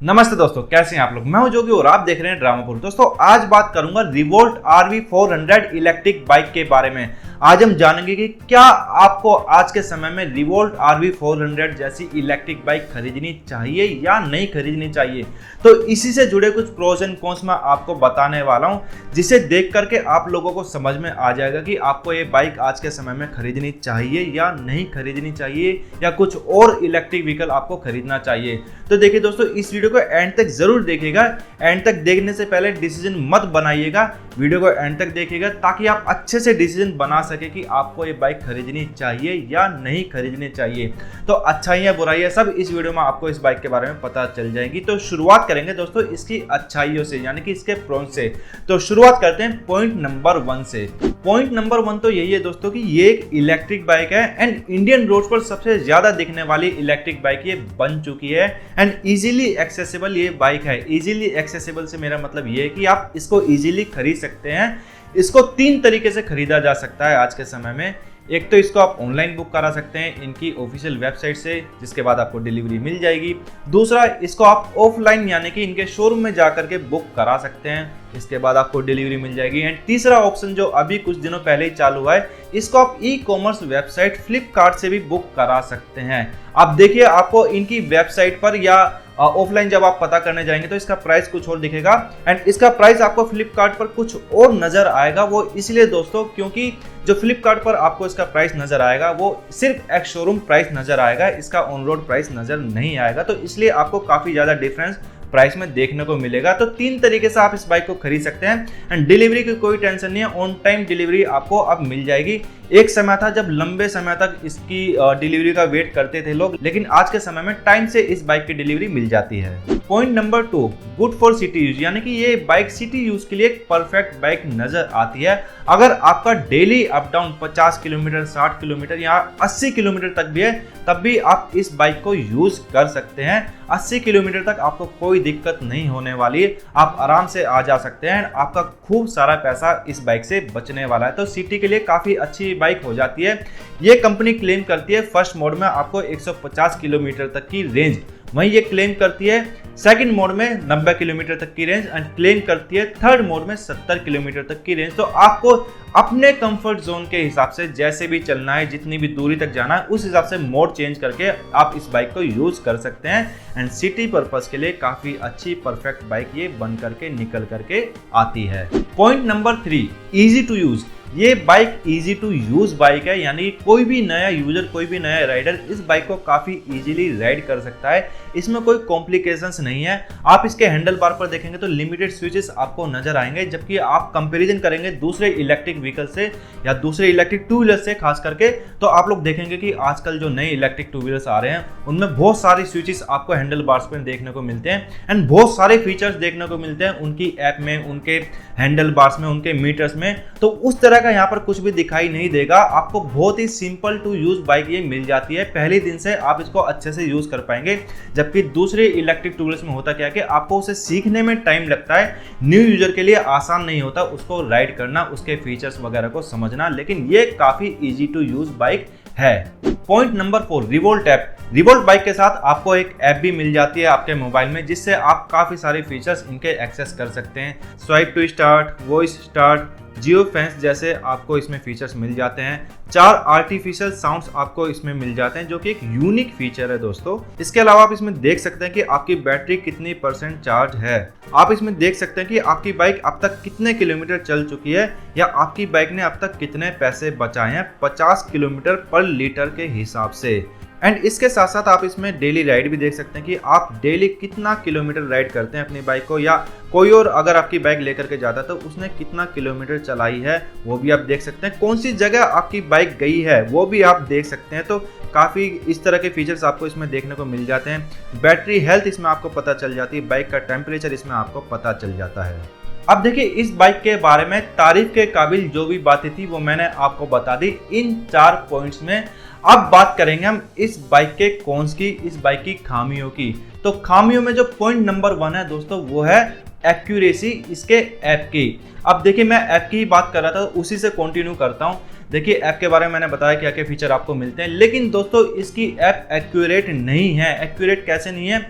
नमस्ते दोस्तों, कैसे हैं आप लोग। मैं हूं जोगी और आप देख रहे हैं ड्रामापुर। दोस्तों आज बात करूंगा रिवोल्ट RV 400 इलेक्ट्रिक बाइक के बारे में। आज हम जानेंगे कि क्या आपको आज के समय में रिवोल्ट RV 400 जैसी इलेक्ट्रिक बाइक खरीदनी चाहिए या नहीं खरीदनी चाहिए। तो इसी से जुड़े कुछ प्रोज एंड कॉन्स मैं आपको बताने वाला हूं, जिसे देख करके आप लोगों को समझ में आ जाएगा कि आपको ये बाइक आज के समय में खरीदनी चाहिए या नहीं खरीदनी चाहिए, या कुछ और इलेक्ट्रिक व्हीकल आपको खरीदना चाहिए। तो देखिए दोस्तों, इस वीडियो को एंड तक जरूर देखिएगा। एंड तक देखने से पहले डिसीजन मत बनाइएगा, वीडियो को एंड तक देखिएगा ताकि आप अच्छे से डिसीजन बना सके कि आपको ये बाइक खरीदनी चाहिए या नहीं खरीदनी चाहिए। तो अच्छाइयाँ बुराइयाँ सब इस वीडियो में आपको इस बाइक के बारे में पता चल जाएगी। तो शुरुआत करेंगे दोस्तों इसकी अच्छाइयों से, यानी कि इसके प्रोस से। तो शुरुआत करते हैं पॉइंट नंबर 1 से। पॉइंट नंबर 1 तो यही है दोस्तों कि ये एक इलेक्ट्रिक बाइक है एंड इंडियन रोड पर सबसे ज्यादा दिखने वाली इलेक्ट्रिक बाइक ये बन चुकी है एंड इजीली एक्सेसिबल ये बाइक है। इजीली एक्सेसिबल से मेरा मतलब ये है कि आप इसको इजीली खरीद सकते हैं। इसको 3 तरीके से खरीदा जा सकता है आज के समय में। एक तो इसको आप ऑनलाइन बुक करा सकते हैं इनकी ऑफिशियल वेबसाइट से, जिसके बाद आपको डिलीवरी मिल जाएगी। दूसरा, इसको आप ऑफलाइन यानी कि इनके शोरूम में जाकर के बुक करा सकते हैं, इसके बाद आपको डिलीवरी मिल जाएगी। एंड तीसरा ऑप्शन जो अभी कुछ दिनों पहले ही चालू हुआ है, इसको आप ई-कॉमर्स वेबसाइट फ्लिपकार्ट से भी बुक करा सकते हैं। आप देखिए, आपको इनकी वेबसाइट पर या ऑफलाइन जब आप पता करने जाएंगे तो इसका प्राइस कुछ और दिखेगा एंड इसका प्राइस आपको फ्लिपकार्ट पर कुछ और नजर आएगा। वो इसलिए दोस्तों क्योंकि जो फ्लिपकार्ट पर आपको इसका प्राइस नजर आएगा वो सिर्फ एक शोरूम प्राइस नजर आएगा, इसका ऑन रोड प्राइस नजर नहीं आएगा। तो इसलिए आपको काफी ज्यादा डिफरेंस प्राइस में देखने को मिलेगा। तो 3 तरीके से आप इस बाइक को खरीद सकते हैं एंड डिलीवरी की कोई टेंशन नहीं है, ऑन टाइम डिलीवरी आपको अब मिल जाएगी। एक समय था जब लंबे समय तक इसकी डिलीवरी का वेट करते थे लोग, लेकिन आज के समय में टाइम से इस बाइक की डिलीवरी मिल जाती है। Point number 2, good for city use, यानी कि ये बाइक सिटी यूज के लिए एक परफेक्ट बाइक नजर आती है। अगर आपका daily up down 50 kilometre, 60 kilometre या 80 किलोमीटर तक भी है, तब भी आप इस बाइक को यूज कर सकते हैं। 80 किलोमीटर तक आपको कोई दिक्कत नहीं होने वाली है, आप आराम से आ जा सकते हैं। आपका खूब सारा पैसा इस बाइक से बचने वाला है। तो सिटी के लिए काफी अच्छी बाइक हो जाती है। ये कंपनी क्लेम करती है फर्स्ट मोड में आपको 150 किलोमीटर तक की रेंज, वहीं ये क्लेम करती है सेकंड मोड में 90 किलोमीटर तक की रेंज एंड क्लेम करती है थर्ड मोड में 70 किलोमीटर तक की रेंज। तो आपको अपने कंफर्ट जोन के हिसाब से जैसे भी चलना है, जितनी भी दूरी तक जाना है, उस हिसाब से मोड चेंज करके आप इस बाइक को यूज कर सकते हैं एंड सिटी पर्पस के लिए काफी अच्छी परफेक्ट बाइक ये बन करके निकल करके आती है। Point number 3, easy to use. ये bike easy to use bike है, यानी कोई भी नया यूजर, कोई भी नया राइडर इस बाइक को काफी इजीली राइड कर सकता है। इसमें कोई कॉम्प्लिकेशंस नहीं है। आप इसके हैंडल बार पर देखेंगे तो लिमिटेड स्विचेस आपको नजर आएंगे, जबकि आप कंपैरिजन करेंगे दूसरे इलेक्ट्रिक व्हीकल से या दूसरे इलेक्ट्रिक टू व्हीलर से खास करके, तो आप लोग देखेंगे कि आजकल जो नए इलेक्ट्रिक टू व्हीलर्स आ रहे हैं उनमें बहुत सारी स्विचेस आपको हैंडल बार्स पर देखने को मिलते हैं एंड बहुत सारे फीचर्स देखने को मिलते हैं उनकी ऐप में, उनके हैंडल बार्स में, उनके मीटर्स में। तो उस तरह का यहाँ पर कुछ भी दिखाई नहीं देगा। आपको बहुत ही सिंपल टू यूज बाइक ये मिल जाती है। पहले दिन से आप इसको अच्छे से यूज कर पाएंगे, जबकि दूसरे इलेक्ट्रिक टू व्हीलर्स में होता क्या है कि आपको उसे सीखने में टाइम लगता है। न्यू यूजर के लिए आसान नहीं होता उसको राइड करना, उसके फीचर्स वगैरह को समझना, लेकिन ये काफी इजी टू यूज बाइक है। Point number 4, revolt app. Revolt bike के साथ आपको एक ऐप भी मिल जाती है आपके मोबाइल में, जिससे आप काफी सारे फीचर्स इनके एक्सेस कर सकते हैं। Swipe to start, voice start, geofence जैसे आपको इसमें फीचर्स मिल जाते हैं। 4 आर्टिफिशियल साउंड्स आपको इसमें मिल जाते हैं, जो कि एक यूनिक फीचर है दोस्तों। इसके अलावा आप इसमें देख सकते हैं कि आपकी बैटरी कितनी % चार्ज है। आप इसमें देख सकते हैं कि आपकी बाइक अब तक कितने किलोमीटर चल चुकी है या आपकी बाइक ने अब तक कितने पैसे बचाए हैं 50 किलोमीटर पर लीटर के हिसाब से। एंड इसके साथ साथ आप इसमें डेली राइड भी देख सकते हैं कि आप डेली कितना किलोमीटर राइड करते हैं अपनी बाइक को, या कोई और अगर आपकी बाइक लेकर के जाता है तो उसने कितना किलोमीटर चलाई है वो भी आप देख सकते हैं। कौन सी जगह आपकी बाइक गई है वो भी आप देख सकते हैं। तो काफ़ी इस तरह के फीचर्स आपको इसमें देखने को मिल जाते हैं। बैटरी हेल्थ इसमें आपको पता चल जाती है, बाइक का टेम्परेचर इसमें आपको पता चल जाता है। अब देखिए, इस बाइक के बारे में तारीफ के काबिल जो भी बातें थी वो मैंने आपको बता दी इन 4 पॉइंट्स में। अब बात करेंगे हम इस बाइक के कॉन्स की, इस बाइक की खामियों की। तो खामियों में जो पॉइंट नंबर 1 है दोस्तों, वो है एक्यूरेसी इसके ऐप की। अब देखिए, मैं ऐप की ही बात कर रहा था, उसी से कंटिन्यू करता हूँ। देखिए, ऐप के बारे में मैंने बताया क्या क्या फीचर आपको मिलते हैं, लेकिन दोस्तों इसकी ऐप एक्यूरेट नहीं है। एक्यूरेट कैसे नहीं है?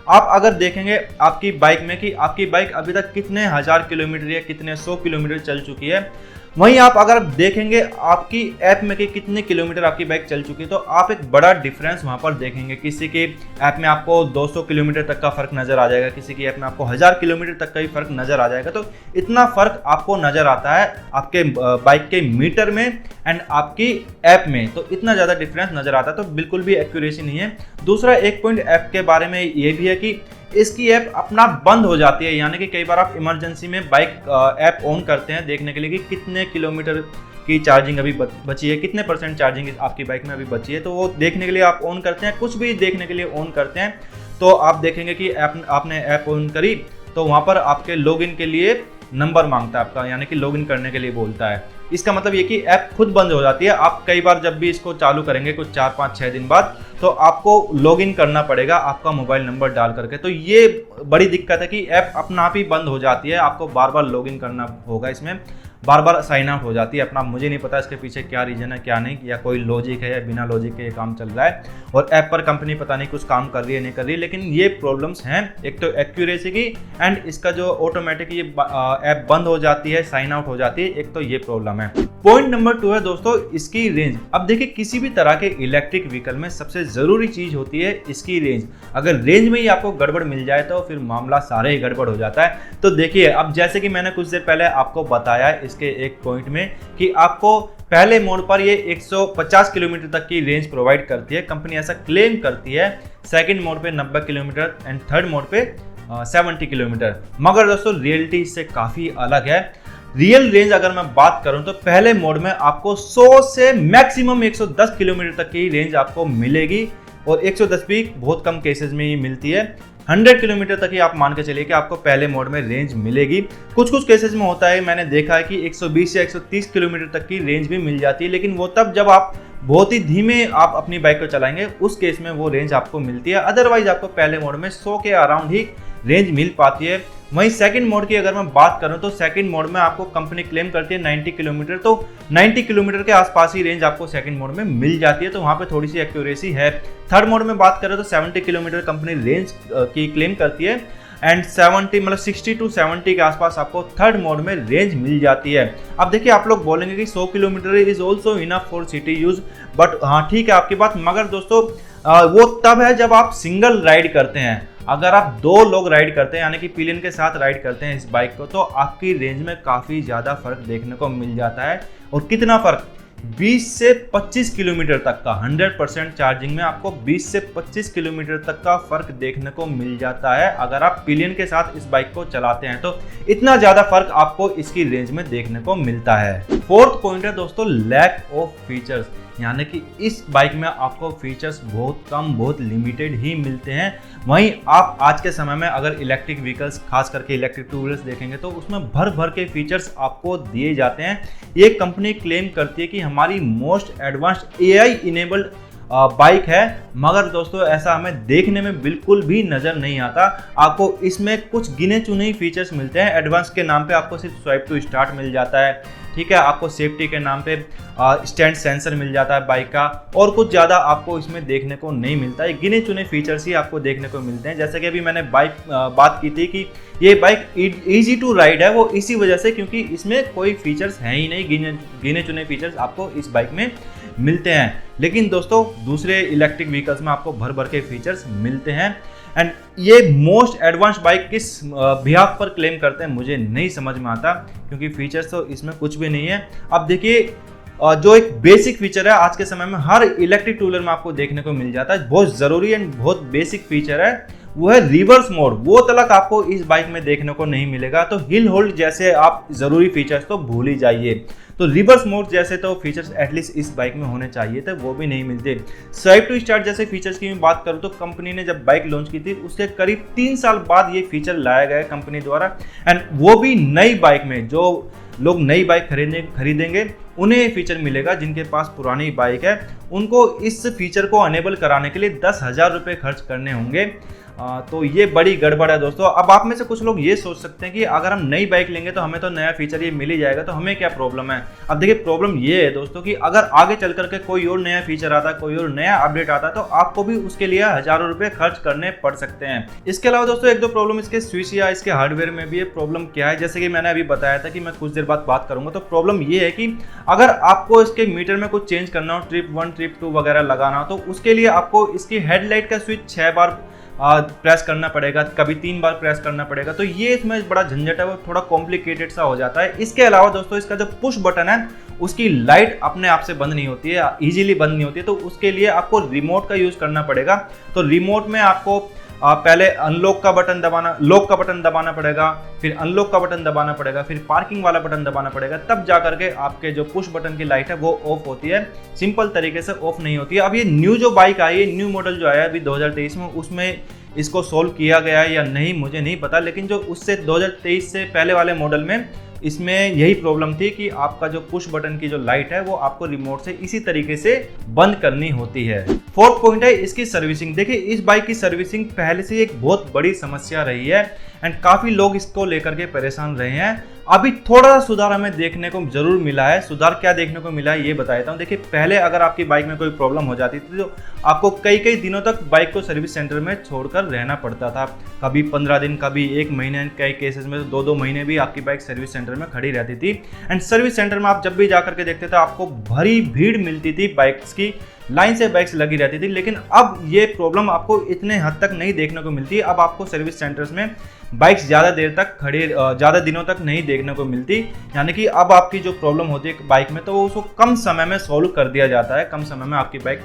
आप अगर देखेंगे आपकी बाइक में कि आपकी बाइक अभी तक कितने हजार किलोमीटर या कितने 100 किलोमीटर चल चुकी है, वहीं आप अगर देखेंगे आपकी ऐप में कि कितने किलोमीटर आपकी बाइक चल चुकी है, तो आप एक बड़ा डिफरेंस वहां पर देखेंगे। किसी की ऐप में आपको 200 किलोमीटर तक का फर्क नजर आ जाएगा, किसी की ऐप में आपको 1000 किलोमीटर तक का ही फर्क नजर आ जाएगा। तो इतना फर्क आपको नजर आता है आपके बाइक के मीटर में एंड आपकी ऐप में, तो इतना ज़्यादा डिफरेंस नजर आता है। तो बिल्कुल भी एक्यूरेसी नहीं है। दूसरा एक पॉइंट ऐप के बारे में ये भी है कि इसकी ऐप अपना बंद हो जाती है, यानी कि कई बार आप इमरजेंसी में बाइक ऐप ऑन करते हैं देखने के लिए कि कितने किलोमीटर की चार्जिंग अभी बची है, कितने % चार्जिंग आपकी बाइक में अभी बची है, तो वो देखने के लिए आप ऑन करते हैं, कुछ भी देखने के लिए ऑन करते हैं, तो आप देखेंगे कि आपने ऐप ऑन करी तो वहाँ पर आपके लॉगिन के लिए नंबर मांगता है आपका, यानी कि लॉगिन करने के लिए बोलता है। इसका मतलब ये कि ऐप खुद बंद हो जाती है। आप कई बार जब भी इसको चालू करेंगे कुछ 4, 5, 6 दिन बाद, तो आपको लॉगिन करना पड़ेगा आपका मोबाइल नंबर डाल करके। तो ये बड़ी दिक्कत है कि ऐप अपना आप ही बंद हो जाती है, आपको बार बार लॉगिन करना होगा, इसमें बार बार साइन आउट हो जाती है अपना। मुझे नहीं पता इसके पीछे क्या रीजन है क्या नहीं, या कोई लॉजिक है या बिना लॉजिक के ये काम चल रहा है, और ऐप पर कंपनी पता नहीं कुछ काम कर रही है नहीं कर रही है, लेकिन ये प्रॉब्लम्स हैं। एक तो एक्यूरेसी की एंड इसका जो ऑटोमेटिक ये ऐप बंद हो जाती है, साइन आउट हो जाती है, एक तो ये प्रॉब्लम है। पॉइंट नंबर 2 है दोस्तों इसकी रेंज। अब देखिए किसी भी तरह के इलेक्ट्रिक व्हीकल में सबसे जरूरी चीज होती है इसकी रेंज। अगर रेंज में ही आपको गड़बड़ मिल जाए तो फिर मामला सारे ही गड़बड़ हो जाता है। तो देखिए अब जैसे कि मैंने कुछ देर पहले आपको बताया इसके एक पॉइंट में कि आपको पहले मोड पर ये 150 किलोमीटर तक की रेंज प्रोवाइड करती है, कंपनी ऐसा क्लेम करती है। सेकंड मोड पे 90 किलोमीटर एंड थर्ड मोड पे 70 किलोमीटर। मगर दोस्तों रियलिटी इससे काफ़ी अलग है। रियल रेंज अगर मैं बात करूं तो पहले मोड में आपको 100 से मैक्सिमम 110 किलोमीटर तक की रेंज आपको मिलेगी, और 110 भी बहुत कम केसेस में ही मिलती है। 100 किलोमीटर तक ही आप मान के चलिए कि आपको पहले मोड में रेंज मिलेगी। कुछ कुछ केसेस में होता है, मैंने देखा है कि 120 या 130 किलोमीटर तक की रेंज भी मिल जाती है, लेकिन वो तब जब आप बहुत ही धीमे आप अपनी बाइक को चलाएंगे, उस केस में वो रेंज आपको मिलती है। अदरवाइज आपको पहले मोड में 100 के अराउंड ही रेंज मिल पाती है। वहीं सेकंड मोड की अगर मैं बात करूं तो सेकंड मोड में आपको कंपनी क्लेम करती है 90 किलोमीटर, तो 90 किलोमीटर के आसपास ही रेंज आपको सेकंड मोड में मिल जाती है, तो वहां पे थोड़ी सी एक्यूरेसी है। थर्ड मोड में बात करें तो 70 किलोमीटर कंपनी रेंज की क्लेम करती है, एंड 70 मतलब 60 to 70 के आसपास आपको थर्ड मोड में रेंज मिल जाती है। अब देखिए आप लोग बोलेंगे कि 100 kilometre is also enough for city use, but हाँ ठीक है आपकी बात, मगर दोस्तों वो तब है जब आप सिंगल राइड करते हैं। अगर आप 2 लोग राइड करते हैं यानी कि पिलियन के साथ राइड करते हैं इस बाइक को, तो आपकी रेंज में काफ़ी ज़्यादा फर्क देखने को मिल जाता है। और कितना फर्क, 20 से 25 किलोमीटर तक का। 100% चार्जिंग में आपको 20 से 25 किलोमीटर तक का फर्क देखने को मिल जाता है अगर आप पिलियन के साथ इस बाइक को चलाते हैं, तो इतना ज़्यादा फर्क आपको इसकी रेंज में देखने को मिलता है। फोर्थ पॉइंट है दोस्तों लैक ऑफ फीचर्स, यानी कि इस बाइक में आपको फीचर्स बहुत कम, बहुत लिमिटेड ही मिलते हैं। वहीं आप आज के समय में अगर इलेक्ट्रिक व्हीकल्स, खास करके इलेक्ट्रिक टू व्हीलर्स देखेंगे तो उसमें भर भर के फीचर्स आपको दिए जाते हैं। ये कंपनी क्लेम करती है कि हमारी most advanced AI enabled bike है, मगर दोस्तों ऐसा हमें देखने में बिल्कुल भी नज़र नहीं आता। आपको इसमें कुछ गिने चुने ही फीचर्स मिलते हैं। एडवांस के नाम पे आपको सिर्फ स्वाइप टू स्टार्ट मिल जाता है, ठीक है, आपको सेफ्टी के नाम पे स्टैंड सेंसर मिल जाता है बाइक का, और कुछ ज़्यादा आपको इसमें देखने को नहीं मिलता है। गिने चुने फीचर्स ही आपको देखने को मिलते हैं। जैसे कि अभी मैंने बात की थी कि ये बाइक ईजी टू राइड है, वो इसी वजह से क्योंकि इसमें कोई फीचर्स हैं ही नहीं, गिने चुने फीचर्स आपको इस बाइक में मिलते हैं। लेकिन दोस्तों दूसरे इलेक्ट्रिक व्हीकल्स में आपको भर भर के फीचर्स मिलते हैं। एंड ये मोस्ट एडवांस बाइक किस बिहाफ पर क्लेम करते हैं मुझे नहीं समझ में आता, क्योंकि फीचर्स तो इसमें कुछ भी नहीं है। अब देखिए जो एक बेसिक फीचर है आज के समय में हर इलेक्ट्रिक टू व्हीलर में आपको देखने को मिल जाता है, बहुत ज़रूरी एंड बहुत बेसिक फीचर है, वो है रिवर्स मोड। वो तलक आपको इस बाइक में देखने को नहीं मिलेगा। तो हिल होल्ड जैसे आप ज़रूरी फीचर्स तो भूल ही जाइए, तो रिवर्स मोड जैसे तो फीचर्स एटलीस्ट इस बाइक में होने चाहिए थे, वो भी नहीं मिलते। स्वाइप टू स्टार्ट जैसे फीचर्स की मैं बात करूँ तो कंपनी ने जब बाइक लॉन्च की थी उसके करीब 3 साल बाद ये फीचर लाया गया कंपनी द्वारा, एंड वो भी नई बाइक में। जो लोग नई बाइक खरीदेंगे उन्हें ये फीचर मिलेगा, जिनके पास पुरानी बाइक है उनको इस फीचर को अनेबल कराने के लिए 10,000 रुपये खर्च करने होंगे। तो ये बड़ी गड़बड़ है दोस्तों। अब आप में से कुछ लोग ये सोच सकते हैं कि अगर हम नई बाइक लेंगे तो हमें तो नया फीचर ये मिल ही जाएगा, तो हमें क्या प्रॉब्लम है। अब देखिए प्रॉब्लम ये है दोस्तों कि अगर आगे चल करके कोई और नया फीचर आता है, कोई और नया अपडेट आता है, तो आपको भी उसके लिए हजारों रुपए खर्च करने पड़ सकते हैं। इसके अलावा दोस्तों एक दो प्रॉब्लम इसके स्विच या इसके हार्डवेयर में भी है। प्रॉब्लम क्या है, जैसे कि मैंने अभी बताया था कि मैं कुछ देर बाद बात करूंगा, तो प्रॉब्लम ये है कि अगर आपको इसके मीटर में कुछ चेंज करना हो, ट्रिप 1 ट्रिप 2 वगैरह लगाना हो, तो उसके लिए आपको इसकी हेडलाइट का स्विच 6 बार प्रेस करना पड़ेगा, कभी 3 बार प्रेस करना पड़ेगा। तो ये इसमें बड़ा झंझट है, वो थोड़ा कॉम्प्लिकेटेड सा हो जाता है। इसके अलावा दोस्तों इसका जो पुश बटन है उसकी लाइट अपने आप से बंद नहीं होती है, इजीली बंद नहीं होती है, तो उसके लिए आपको रिमोट का यूज करना पड़ेगा। तो रिमोट में आपको पहले अनलॉक का बटन दबाना, लॉक का बटन दबाना पड़ेगा, फिर अनलॉक का बटन दबाना पड़ेगा, फिर पार्किंग वाला बटन दबाना पड़ेगा, तब जा करके आपके जो पुश बटन की लाइट है वो ऑफ होती है। सिंपल तरीके से ऑफ नहीं होती है। अब ये न्यू जो बाइक आई है, न्यू मॉडल जो आया है अभी 2023 में, उसमें इसको सोल्व किया गया है या नहीं मुझे नहीं पता, लेकिन जो उससे 2023 से पहले वाले मॉडल में इसमें यही प्रॉब्लम थी कि आपका जो पुश बटन की जो लाइट है वो आपको रिमोट से इसी तरीके से बंद करनी होती है। फोर्थ पॉइंट है इसकी सर्विसिंग। देखिए इस बाइक की सर्विसिंग पहले से एक बहुत बड़ी समस्या रही है एंड काफी लोग इसको लेकर के परेशान रहे हैं। अभी थोड़ा सा सुधार हमें देखने को जरूर मिला है। सुधार क्या देखने को मिला है ये बता देता हूँ। देखिए पहले अगर आपकी बाइक में कोई प्रॉब्लम हो जाती थी तो आपको कई कई दिनों तक बाइक को सर्विस सेंटर में छोड़कर रहना पड़ता था। कभी 15 दिन, कभी 1 महीने, कई केसेस में तो 2-2 महीने भी आपकी बाइक सर्विस सेंटर में खड़ी रहती थी। एंड सर्विस सेंटर में आप जब भी जाकर के देखते थे आपको भरी भीड़ मिलती थी, बाइक्स की लाइन से बाइक्स लगी रहती थी। लेकिन अब ये प्रॉब्लम आपको इतने हद तक नहीं देखने को मिलती। अब आपको सर्विस सेंटर्स में बाइक्स ज़्यादा देर तक ज़्यादा दिनों तक नहीं देखने को मिलती। यानी कि अब आपकी जो प्रॉब्लम होती है बाइक में तो वो उसको कम समय में सॉल्व कर दिया जाता है। कम समय में आपकी बाइक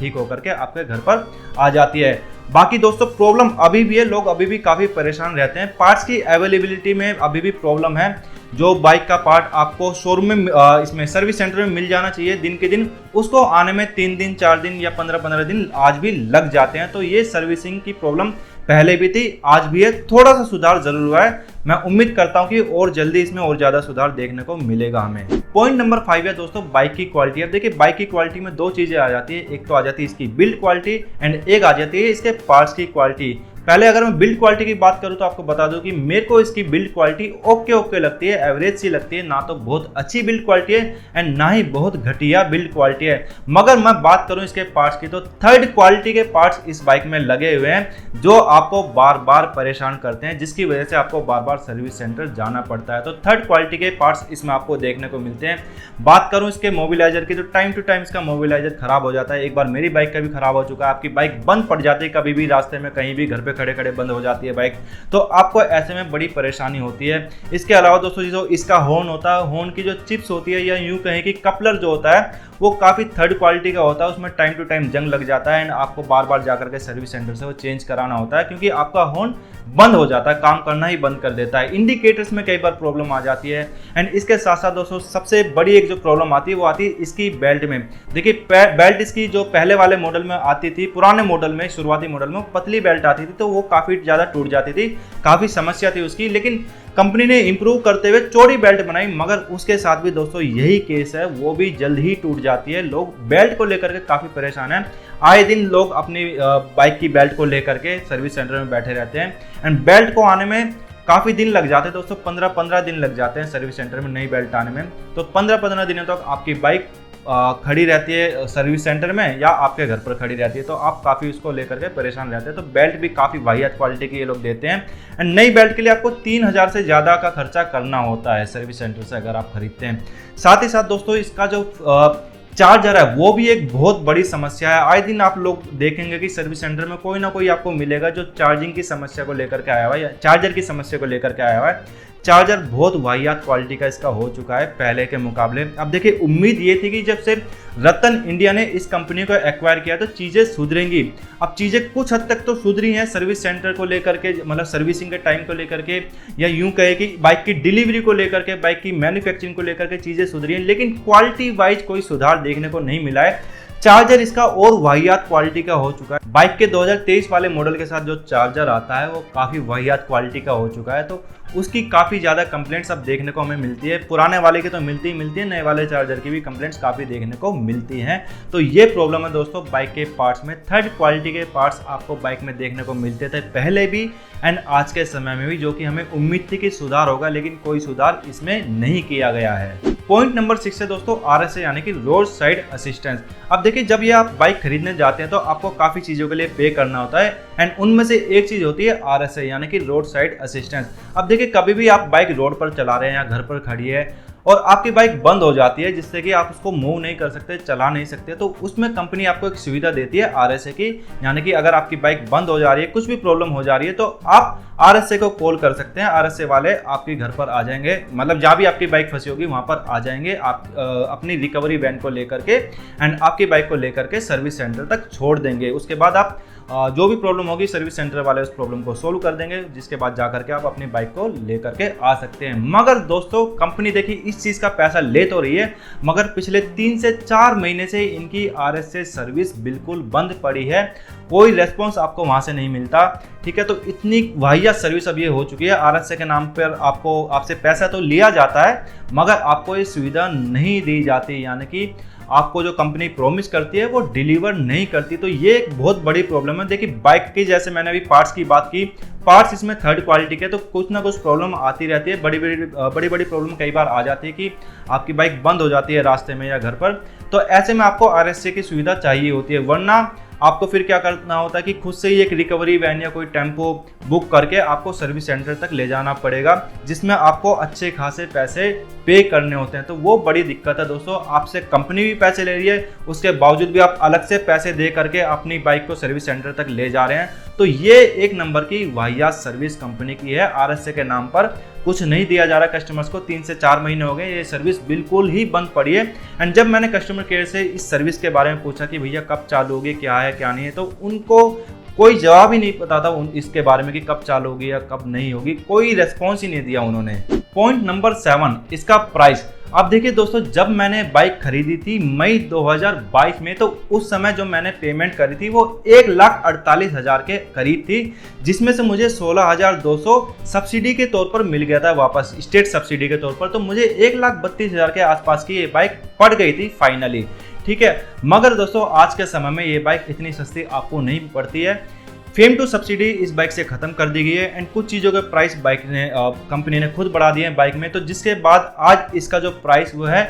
ठीक होकर के आपके घर पर आ जाती है। बाकी दोस्तों प्रॉब्लम अभी भी है, लोग अभी भी काफ़ी परेशान रहते हैं। पार्ट्स की अवेलेबिलिटी में अभी भी प्रॉब्लम है। जो बाइक का पार्ट आपको शोरूम में इसमें सर्विस सेंटर में मिल जाना चाहिए दिन के दिन, उसको आने में 3 दिन 4 दिन या 15-15 दिन आज भी लग जाते हैं। तो ये सर्विसिंग की प्रॉब्लम पहले भी थी, आज भी है। थोड़ा सा सुधार जरूर हुआ है। मैं उम्मीद करता हूं कि और जल्दी इसमें और ज्यादा सुधार देखने को मिलेगा हमें। पॉइंट नंबर 5 है दोस्तों बाइक की क्वालिटी। अब देखिए बाइक की क्वालिटी में 2 चीजें आ जाती है। एक तो आ जाती है इसकी बिल्ड क्वालिटी एंड एक आ जाती है इसके पार्ट्स की क्वालिटी। पहले अगर मैं बिल्ड क्वालिटी की बात करूं तो आपको बता दूं कि मेरे को इसकी बिल्ड क्वालिटी ओके लगती है, एवरेज सी लगती है। ना तो बहुत अच्छी बिल्ड क्वालिटी है एंड ना ही बहुत घटिया बिल्ड क्वालिटी है। मगर मैं बात करूं इसके पार्ट्स की तो 3rd क्वालिटी के पार्ट्स इस बाइक में लगे हुए हैं जो आपको बार बार परेशान करते हैं, जिसकी वजह से आपको बार बार सर्विस सेंटर जाना पड़ता है। तो 3rd क्वालिटी के पार्ट्स इसमें आपको देखने को मिलते हैं। बात करूं इसके मोबिलाइजर की तो टाइम टू टाइम इसका मोबिलाइजर खराब हो जाता है। एक बार मेरी बाइक का भी खराब हो चुका है। आपकी बाइक बंद पड़ जाती है कभी भी रास्ते में, कहीं भी घर पे खड़े खड़े बंद हो जाती है बाइक, तो आपको ऐसे में बड़ी परेशानी होती है। इसके अलावा दोस्तों जो इसका हॉर्न होता है, हॉर्न की जो चिप्स होती है या यूं कहें कि कपलर जो होता है वो काफ़ी 3rd क्वालिटी का होता है। उसमें टाइम टू टाइम जंग लग जाता है एंड आपको बार बार जाकर के सर्विस सेंटर से वो चेंज कराना होता है, क्योंकि आपका हॉर्न बंद हो जाता है, काम करना ही बंद कर देता है। इंडिकेटर्स में कई बार प्रॉब्लम आ जाती है। एंड इसके साथ साथ दोस्तों सबसे बड़ी एक जो प्रॉब्लम आती है वो आती है इसकी बेल्ट में। देखिए बेल्ट इसकी जो पहले वाले मॉडल में आती थी, पुराने मॉडल में, शुरुआती मॉडल में पतली बेल्ट आती थी तो वो काफ़ी ज़्यादा टूट जाती थी, काफ़ी समस्या थी उसकी। लेकिन कंपनी ने इंप्रूव करते हुए चौड़ी बेल्ट बनाई, मगर उसके साथ भी दोस्तों यही केस है, वो भी जल्द ही टूट जाती है। लोग बेल्ट को लेकर के काफ़ी परेशान हैं। आए दिन लोग अपनी बाइक की बेल्ट को लेकर के सर्विस सेंटर में बैठे रहते हैं एंड बेल्ट को आने में काफ़ी दिन लग जाते हैं दोस्तों। 15-15 दिन लग जाते हैं सर्विस सेंटर में नई बेल्ट आने में। तो 15-15 दिनों तक आपकी बाइक खड़ी रहती है सर्विस सेंटर में या आपके घर पर खड़ी रहती है, तो आप काफ़ी उसको लेकर के परेशान रहते हैं। तो बेल्ट भी काफ़ी वाहियात क्वालिटी की ये लोग देते हैं एंड नई बेल्ट के लिए आपको 3000 से ज़्यादा का खर्चा करना होता है सर्विस सेंटर से अगर आप खरीदते हैं। साथ ही साथ दोस्तों इसका जो चार्जर है वो भी एक बहुत बड़ी समस्या है। आए दिन आप लोग देखेंगे कि सर्विस सेंटर में कोई ना कोई आपको मिलेगा जो चार्जिंग की समस्या को लेकर के आया हुआ है या चार्जर की समस्या को लेकर के आया हुआ है। चार्जर बहुत वाहियात क्वालिटी का इसका हो चुका है पहले के मुकाबले। अब देखिए उम्मीद ये थी कि जब से रतन इंडिया ने इस कंपनी को एक्वायर किया तो चीज़ें सुधरेंगी। अब चीज़ें कुछ हद तक तो सुधरी हैं सर्विस सेंटर को लेकर के, मतलब सर्विसिंग के टाइम को लेकर के, या यूं कहे कि बाइक की डिलीवरी को लेकर के, बाइक की मैन्युफैक्चरिंग को लेकर के चीज़ें सुधरी हैं, लेकिन क्वालिटी वाइज कोई सुधार देखने को नहीं मिला है। चार्जर इसका और वाहियात क्वालिटी का हो चुका है। बाइक के 2023 वाले मॉडल के साथ जो चार्जर आता है वो काफ़ी वाहियात क्वालिटी का हो चुका है। तो उसकी काफ़ी ज़्यादा कंप्लेंट्स अब देखने को हमें मिलती है। पुराने वाले की तो मिलती ही मिलती है, नए वाले चार्जर की भी कंप्लेंट्स काफ़ी देखने को मिलती हैं। तो ये प्रॉब्लम है दोस्तों बाइक के पार्ट्स में। थर्ड क्वालिटी के पार्ट्स आपको बाइक में देखने को मिलते थे पहले भी एंड आज के समय में भी, जो कि हमें उम्मीद थी कि सुधार होगा, लेकिन कोई सुधार इसमें नहीं किया गया है। पॉइंट नंबर 6 है दोस्तों RSA यानी कि रोड साइड असिस्टेंस। अब देखिए, जब ये आप बाइक खरीदने जाते हैं तो आपको काफ़ी चीज़ों के लिए पे करना होता है एंड उनमें से एक चीज़ होती है RSA यानी कि रोड साइड असिस्टेंस। अब देखिए, कभी भी आप बाइक रोड पर चला रहे हैं या घर पर खड़ी है और आपकी बाइक बंद हो जाती है जिससे कि आप उसको मूव नहीं कर सकते, चला नहीं सकते, तो उसमें कंपनी आपको एक सुविधा देती है RSA की, यानी कि अगर आपकी बाइक बंद हो जा रही है, कुछ भी प्रॉब्लम हो जा रही है, तो आप RSA को कॉल कर सकते हैं। RSA वाले आपके घर पर आ जाएंगे, मतलब जहाँ भी आपकी बाइक फंसी होगी वहाँ पर आ जाएंगे, आप अपनी रिकवरी वैन को लेकर के एंड आपकी बाइक को लेकर के सर्विस सेंटर तक छोड़ देंगे। उसके बाद आप जो भी प्रॉब्लम होगी सर्विस सेंटर वाले उस प्रॉब्लम को सोल्व कर देंगे, जिसके बाद जाकर के आप अपनी बाइक को लेकर के आ सकते हैं। मगर दोस्तों, कंपनी देखिए इस चीज़ का पैसा ले तो रही है, मगर पिछले 3 से 4 महीने से इनकी RSA सर्विस बिल्कुल बंद पड़ी है। कोई रेस्पॉन्स आपको वहाँ से नहीं मिलता, ठीक है। तो इतनी वाहियात सर्विस अब ये हो चुकी है। RSA के नाम पर आपसे पैसा तो लिया जाता है, मगर आपको ये सुविधा नहीं दी जाती, यानी कि आपको जो कंपनी प्रॉमिस करती है वो डिलीवर नहीं करती। तो ये एक बहुत बड़ी प्रॉब्लम है। देखिए, बाइक की जैसे मैंने अभी पार्ट्स की बात की, पार्ट्स इसमें थर्ड क्वालिटी के, तो कुछ ना कुछ प्रॉब्लम आती रहती है। बड़ी बड़ी प्रॉब्लम कई बार आ जाती है कि आपकी बाइक बंद हो जाती है रास्ते में या घर पर, तो ऐसे में आपको RSA की सुविधा चाहिए होती है। वरना आपको फिर क्या करना होता है कि खुद से ही एक रिकवरी वैन या कोई टेम्पो बुक करके आपको सर्विस सेंटर तक ले जाना पड़ेगा, जिसमें आपको अच्छे खासे पैसे पे करने होते हैं। तो वो बड़ी दिक्कत है दोस्तों। आपसे कंपनी भी पैसे ले रही है, उसके बावजूद भी आप अलग से पैसे दे करके अपनी बाइक को सर्विस सेंटर तक ले जा रहे हैं। तो ये एक नंबर की वाहियात सर्विस कंपनी की है। RSA के नाम पर कुछ नहीं दिया जा रहा कस्टमर्स को। 3 से 4 महीने हो गए, ये सर्विस बिल्कुल ही बंद पड़ी है। एंड जब मैंने कस्टमर केयर से इस सर्विस के बारे में पूछा कि भैया कब चालू होगी, क्या है क्या नहीं है, तो उनको कोई जवाब ही नहीं पता था इसके बारे में कि कब चालू होगी या कब नहीं होगी। कोई रेस्पॉन्स ही नहीं दिया उन्होंने। पॉइंट नंबर 7, इसका प्राइस। अब देखिए दोस्तों, जब मैंने बाइक खरीदी थी मई 2022 में, तो उस समय जो मैंने पेमेंट करी थी वो 1,48,000 के करीब थी, जिसमें से मुझे 16,200 सब्सिडी के तौर पर मिल गया था वापस, स्टेट सब्सिडी के तौर पर। तो मुझे 1,32,000 के आसपास की ये बाइक पड़ गई थी फाइनली, ठीक है। मगर दोस्तों, आज के समय में ये बाइक इतनी सस्ती आपको नहीं पड़ती है। फेम टू सब्सिडी इस बाइक से खत्म कर दी गई है एंड कुछ चीज़ों के प्राइस बाइक ने कंपनी ने खुद बढ़ा दिए हैं बाइक में। तो जिसके बाद आज इसका जो प्राइस वो है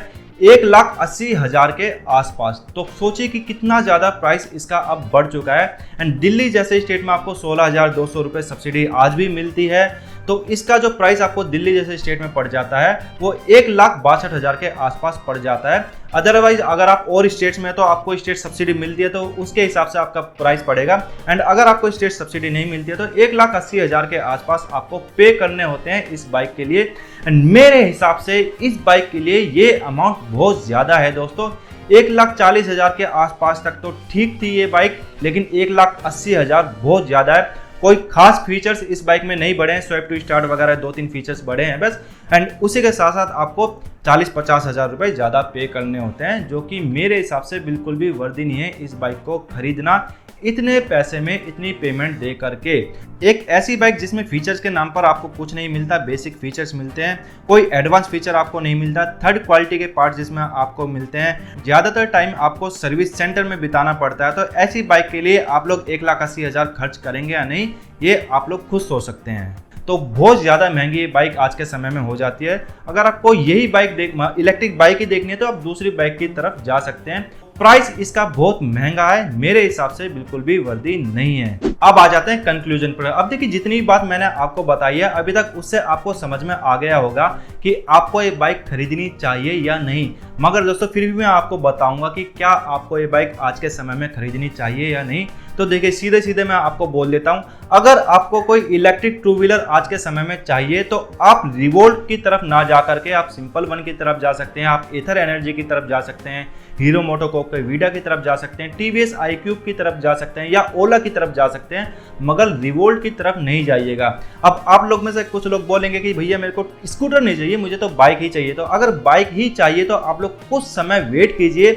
1,80,000 के आसपास। तो सोचिए कि कितना ज़्यादा प्राइस इसका अब बढ़ चुका है। एंड दिल्ली जैसे स्टेट में आपको 16,200 रुपये सब्सिडी आज भी मिलती है। तो इसका जो प्राइस आपको दिल्ली जैसे स्टेट में पड़ जाता है वो 1,62,000 के आसपास पड़ जाता है। अदरवाइज अगर आप और स्टेट्स में तो आपको स्टेट सब्सिडी मिलती है, तो उसके हिसाब से आपका प्राइस पड़ेगा। एंड अगर आपको स्टेट सब्सिडी नहीं मिलती है तो 1,80,000 के आसपास आपको पे करने होते हैं इस बाइक के लिए। एंड मेरे हिसाब से इस बाइक के लिए ये अमाउंट बहुत ज़्यादा है दोस्तों। 1,40,000 के आसपास तक तो ठीक थी ये बाइक, लेकिन 1,80,000 बहुत ज़्यादा है। कोई खास फीचर्स इस बाइक में नहीं बढ़े हैं, स्वैप टू स्टार्ट वगैरह 2-3 फीचर्स बढ़े हैं बस। एंड उसी के साथ साथ आपको 40-50 हज़ार रुपये ज़्यादा पे करने होते हैं, जो कि मेरे हिसाब से बिल्कुल भी वर्दी नहीं है इस बाइक को खरीदना इतने पैसे में, इतनी पेमेंट दे करके। एक ऐसी बाइक जिसमें फीचर्स के नाम पर आपको कुछ नहीं मिलता, बेसिक फीचर्स मिलते हैं, कोई एडवांस फीचर आपको नहीं मिलता, थर्ड क्वालिटी के पार्ट्स जिसमें आपको मिलते हैं, ज़्यादातर टाइम आपको सर्विस सेंटर में बिताना पड़ता है। तो ऐसी बाइक के लिए आप लोग 1,80,000 खर्च करेंगे या नहीं, ये आप लोग खुद सोच सकते हैं। तो बहुत ज़्यादा महंगी बाइक आज के समय में हो जाती है। अगर आपको यही बाइक इलेक्ट्रिक बाइक ही देखनी है तो आप दूसरी बाइक की तरफ जा सकते हैं। प्राइस इसका बहुत महंगा है, मेरे हिसाब से बिल्कुल भी वर्दी नहीं है। अब आ जाते हैं कंक्लूजन पर। अब देखिए, जितनी बात मैंने आपको बताई है अभी तक, उससे आपको समझ में आ गया होगा कि आपको ये बाइक खरीदनी चाहिए या नहीं। मगर दोस्तों, फिर भी मैं आपको बताऊंगा कि क्या आपको ये बाइक आज के समय में खरीदनी चाहिए या नहीं। तो देखिए, सीधे सीधे मैं आपको बोल देता हूँ, अगर आपको कोई इलेक्ट्रिक टू व्हीलर आज के समय में चाहिए तो आप रिवोल्ट की तरफ ना जा करके आप सिंपल वन की तरफ जा सकते हैं, आप एथर एनर्जी की तरफ जा सकते हैं, हीरो मोटोकॉर्प के वीडा की तरफ जा सकते हैं, टीवीएस iQube की तरफ जा सकते हैं या ओला की तरफ जा सकते हैं, मगर रिवोल्ट की तरफ नहीं जाइएगा। अब आप लोग में से कुछ लोग बोलेंगे कि भैया मेरे को स्कूटर नहीं चाहिए, मुझे तो बाइक ही चाहिए। तो अगर बाइक ही चाहिए तो आप लोग कुछ समय वेट कीजिए,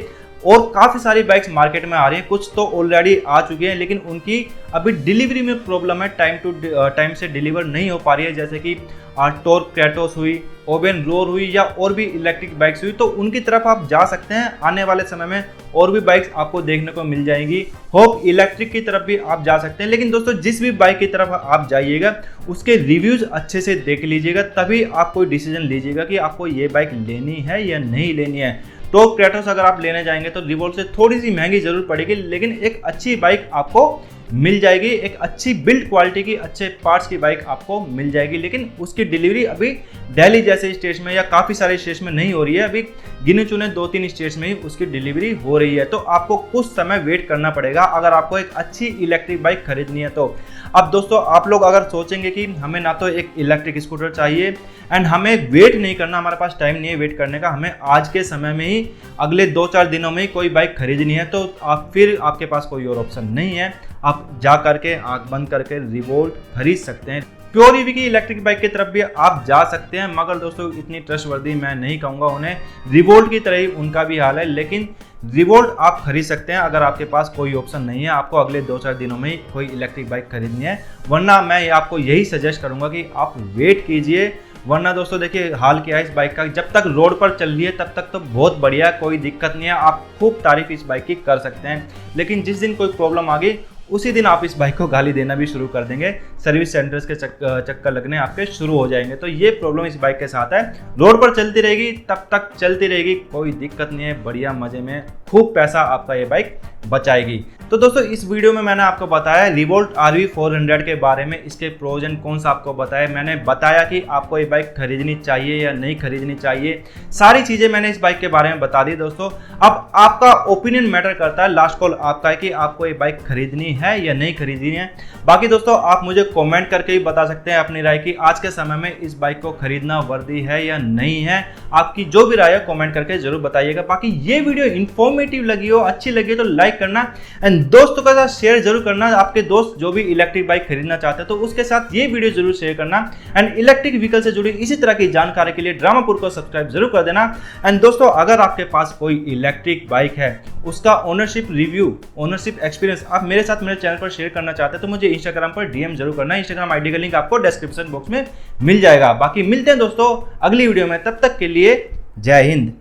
और काफ़ी सारी बाइक्स मार्केट में आ रही हैं, कुछ तो ऑलरेडी आ चुकी हैं, लेकिन उनकी अभी डिलीवरी में प्रॉब्लम है, टाइम से डिलीवर नहीं हो पा रही है। जैसे कि टॉर्क क्रैटोस हुई, ओवेन रोर हुई या और भी इलेक्ट्रिक बाइक्स हुई, तो उनकी तरफ आप जा सकते हैं। आने वाले समय में और भी बाइक्स आपको देखने को मिल जाएंगी। होप इलेक्ट्रिक की तरफ भी आप जा सकते हैं। लेकिन दोस्तों, जिस भी बाइक की तरफ आप जाइएगा उसके रिव्यूज़ अच्छे से देख लीजिएगा, तभी आप कोई डिसीजन लीजिएगा कि आपको ये बाइक लेनी है या नहीं लेनी है। टॉर्क क्रैटोस अगर आप लेने जाएंगे तो रिवोल्ट से थोड़ी सी महंगी जरूर पड़ेगी, लेकिन एक अच्छी बाइक आपको मिल जाएगी, एक अच्छी बिल्ड क्वालिटी की, अच्छे पार्ट्स की बाइक आपको मिल जाएगी। लेकिन उसकी डिलीवरी अभी दिल्ली जैसे स्टेट्स में या काफ़ी सारे स्टेट्स में नहीं हो रही है, अभी गिने चुने 2-3 स्टेट्स में ही उसकी डिलीवरी हो रही है। तो आपको कुछ समय वेट करना पड़ेगा अगर आपको एक अच्छी इलेक्ट्रिक बाइक खरीदनी है तो। अब दोस्तों, आप लोग अगर सोचेंगे कि हमें ना तो एक इलेक्ट्रिक स्कूटर चाहिए एंड हमें वेट नहीं करना, हमारे पास टाइम नहीं है वेट करने का, हमें आज के समय में ही अगले 2-4 दिनों में ही कोई बाइक खरीदनी है, तो फिर आपके पास कोई और ऑप्शन नहीं है। आप जा करके आंख बंद करके रिवोल्ट खरीद सकते हैं। प्योर ईवी की इलेक्ट्रिक बाइक की तरफ भी आप जा सकते हैं, मगर दोस्तों इतनी ट्रस्टवर्दी मैं नहीं कहूँगा उन्हें। रिवोल्ट की तरह ही उनका भी हाल है, लेकिन रिवोल्ट आप खरीद सकते हैं अगर आपके पास कोई ऑप्शन नहीं है, आपको अगले 2-4 दिनों में ही कोई इलेक्ट्रिक बाइक खरीदनी है। वरना मैं आपको यही सजेस्ट करूंगा कि आप वेट कीजिए। वरना दोस्तों देखिए हाल क्या है इस बाइक का, जब तक रोड पर चल रही है तब तक तो बहुत बढ़िया, कोई दिक्कत नहीं है, आप खूब तारीफ इस बाइक की कर सकते हैं। लेकिन जिस दिन कोई प्रॉब्लम आ गई उसी दिन आप इस बाइक को गाली देना भी शुरू कर देंगे, सर्विस सेंटर्स के चक्कर लगने आपके शुरू हो जाएंगे। तो ये प्रॉब्लम इस बाइक के साथ है। रोड पर चलती रहेगी तब तक चलती रहेगी, कोई दिक्कत नहीं है, बढ़िया मजे में खूब पैसा आपका ये बाइक बचाएगी। तो दोस्तों, इस वीडियो में मैंने आपको बताया रिवोल्ट RV 400 के बारे में, इसके प्रोज एंड कॉन्स आपको बताया। मैंने बताया कि आपको ये बाइक खरीदनी चाहिए या नहीं खरीदनी चाहिए, सारी चीज़ें मैंने इस बाइक के बारे में बता दी दोस्तों। अब आपका ओपिनियन मैटर करता है, लास्ट कॉल आपका है कि आपको ये बाइक खरीदनी है या नहीं खरीदनी है। बाकी दोस्तों, आप मुझे कमेंट करके ही बता सकते हैं अपनी राय कि आज के समय में इस बाइक को खरीदना वर्दी है या नहीं है। आपकी जो भी राय है कमेंट करके जरूर बताइएगा। बाकी ये वीडियो इन्फॉर्मेटिव लगी हो, अच्छी लगी तो लाइक करना एंड दोस्तों के साथ शेयर जरूर करना। आपके दोस्त जो भी इलेक्ट्रिक बाइक खरीदना चाहते हैं तो उसके साथ ये वीडियो जरूर शेयर करना। एंड इलेक्ट्रिक व्हीकल से जुड़ी इसी तरह की जानकारी के लिए ड्रामापुर को सब्सक्राइब जरूर कर देना। एंड दोस्तों, अगर आपके पास कोई इलेक्ट्रिक बाइक है, उसका ओनरशिप रिव्यू, ओनरशिप एक्सपीरियंस आप मेरे साथ मेरे चैनल पर शेयर करना चाहते हैं तो मुझे इंस्टाग्राम पर DM जरूर करना। इंस्टाग्राम ID का लिंक आपको डिस्क्रिप्शन बॉक्स में मिल जाएगा। बाकी मिलते हैं दोस्तों अगली वीडियो में, तब तक के लिए जय हिंद।